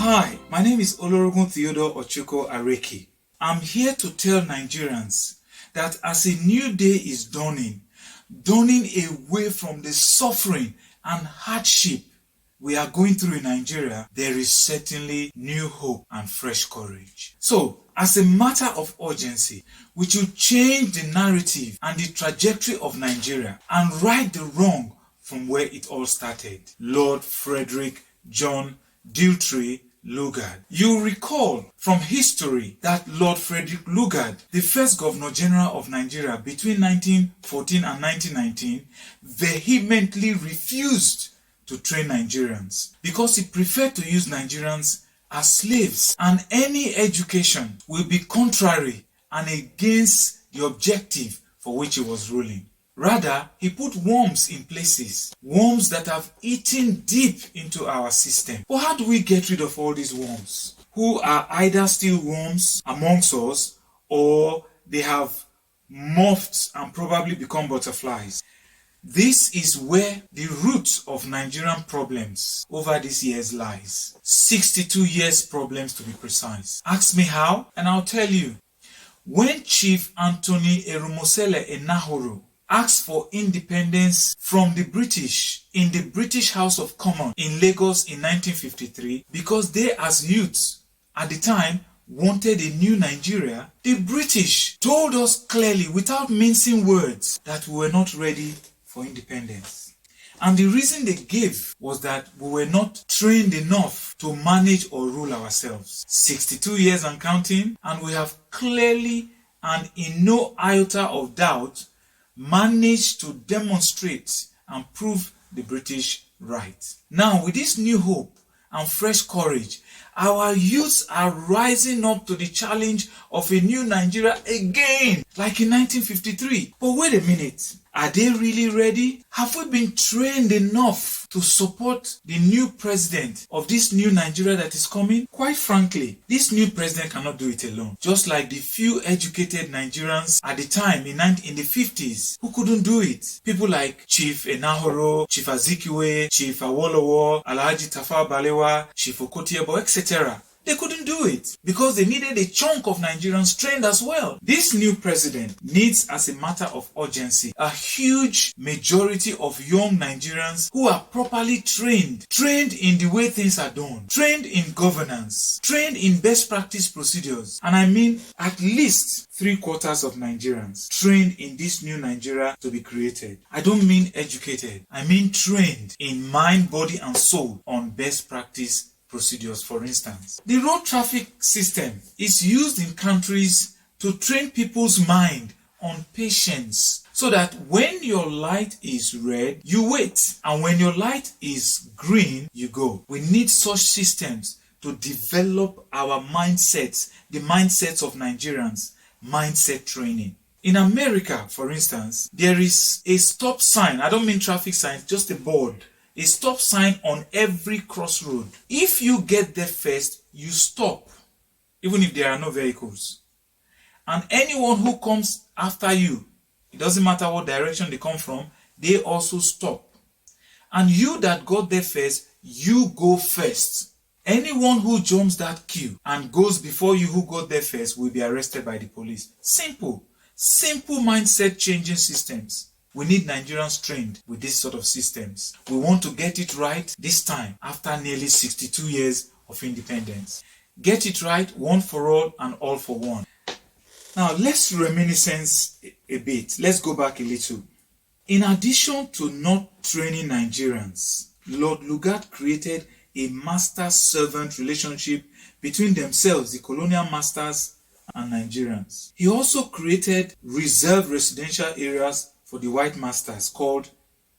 Hi, my name is Olorogun Theodore Ochuko Areki. I'm here to tell Nigerians that as a new day is dawning away from the suffering and hardship we are going through in Nigeria, there is certainly new hope and fresh courage. So, as a matter of urgency, we should change the narrative and the trajectory of Nigeria and right the wrong from where it all started. Lord Frederick John Diltry Lugard. You recall from history that Lord Frederick Lugard, the first Governor General of Nigeria between 1914 and 1919, vehemently refused to train Nigerians because he preferred to use Nigerians as slaves, and any education will be contrary and against the objective for which he was ruling. Rather, he put worms in places, worms that have eaten deep into our system. But how do we get rid of all these worms, who are either still worms amongst us or they have morphed and probably become butterflies? This is where the root of Nigerian problems over these years lies. 62 years problems to be precise. Ask me how, and I'll tell you. When Chief Anthony Erumosele Enahoro asked for independence from the British in the British House of Commons in Lagos in 1953, because they as youths at the time wanted a new Nigeria, the British told us clearly without mincing words that we were not ready for independence. And the reason they gave was that we were not trained enough to manage or rule ourselves. 62 years and counting, and we have clearly and in no iota of doubt managed to demonstrate and prove the British right. Now, with this new hope and fresh courage, our youths are rising up to the challenge of a new Nigeria again, like in 1953. But wait a minute, are they really ready? Have we been trained enough to support the new president of this new Nigeria that is coming? Quite frankly, this new president cannot do it alone. Just like the few educated Nigerians at the time in the 50s who couldn't do it. People like Chief Enahoro, Chief Azikiwe, Chief Awolowo, Alhaji Tafawa Balewa, Chief Okotiebo, etc. They couldn't do it because they needed a chunk of Nigerians trained as well. This new president needs, as a matter of urgency, a huge majority of young Nigerians who are properly trained in the way things are done, trained in governance, trained in best practice procedures. And I mean at least 3/4 of Nigerians trained in this new Nigeria to be created. I don't mean educated. I mean trained in mind, body, and soul on best practice procedures. For instance, the road traffic system is used in countries to train people's mind on patience, so that when your light is red, you wait, and when your light is green, you go. We need such systems to develop our mindsets, the mindsets of Nigerians, mindset training. In America, for instance, there is a stop sign. I don't mean traffic signs, just a board. A stop sign on every crossroad. If you get there first, you stop, even if there are no vehicles. And anyone who comes after you, it doesn't matter what direction they come from, they also stop. And you that got there first, you go first. Anyone who jumps that queue and goes before you who got there first will be arrested by the police. Simple mindset changing systems. We need Nigerians trained with this sort of systems. We want to get it right this time after nearly 62 years of independence. Get it right one for all and all for one. Now let's reminiscence a bit. Let's go back a little. In addition to not training Nigerians, Lord Lugard created a master-servant relationship between themselves, the colonial masters, and Nigerians. He also created reserved residential areas for the white masters called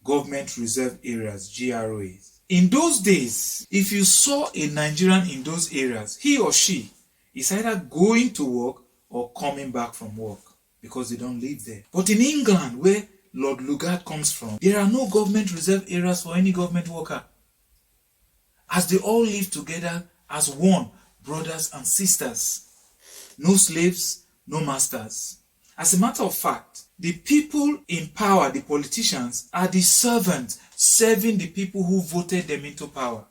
Government Reserve Areas, GROAs. In those days, if you saw a Nigerian in those areas, he or she is either going to work or coming back from work because they don't live there. But in England, where Lord Lugard comes from, there are no government reserve areas for any government worker, as they all live together as one, brothers and sisters. No slaves, no masters. As a matter of fact, the people in power, the politicians, are the servants serving the people who voted them into power.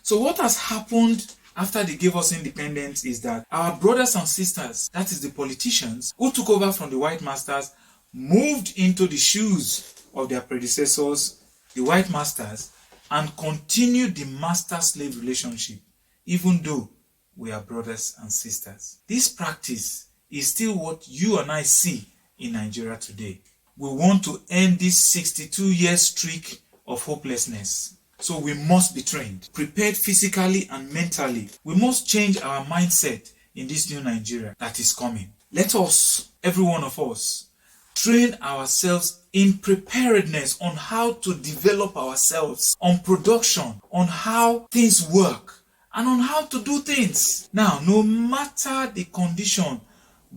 So what has happened after they gave us independence is that our brothers and sisters, that is the politicians, who took over from the white masters, moved into the shoes of their predecessors, the white masters, and continued the master-slave relationship, even though we are brothers and sisters. This practice is still what you and I see in Nigeria today. We want to end this 62-year streak of hopelessness. So we must be trained, prepared physically and mentally. We must change our mindset in this new Nigeria that is coming. Let us, every one of us, train ourselves in preparedness on how to develop ourselves, on production, on how things work, and on how to do things. Now, no matter the condition,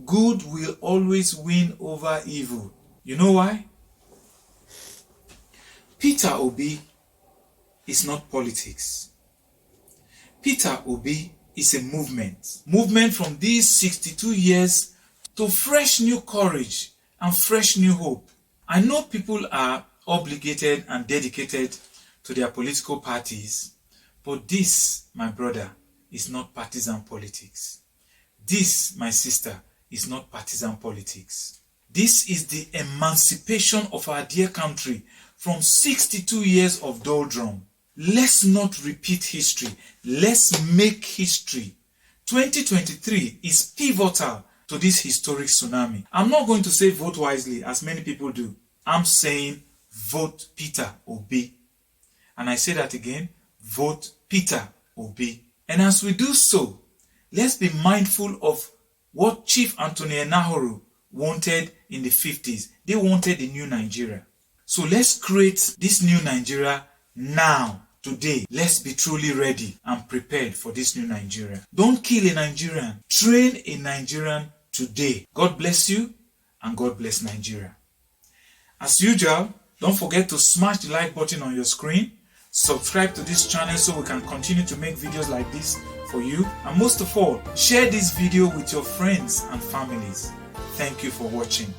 good will always win over evil. You know why? Peter Obi is not politics. Peter Obi is a movement. Movement from these 62 years to fresh new courage and fresh new hope. I know people are obligated and dedicated to their political parties, but this, my brother, is not partisan politics. This, my sister, is not partisan politics. This is the emancipation of our dear country from 62 years of doldrum. Let's not repeat history. Let's make history. 2023 is pivotal to this historic tsunami. I'm not going to say vote wisely, as many people do. I'm saying vote Peter Obi. And I say that again, vote Peter Obi. And as we do so, let's be mindful of what Chief Anthony Enahoro wanted in the 50s. They wanted a new Nigeria. So let's create this new Nigeria now, today. Let's be truly ready and prepared for this new Nigeria. Don't kill a Nigerian. Train a Nigerian today. God bless you and God bless Nigeria. As usual, don't forget to smash the like button on your screen. Subscribe to this channel so we can continue to make videos like this for you. And most of all, share this video with your friends and families. Thank you for watching.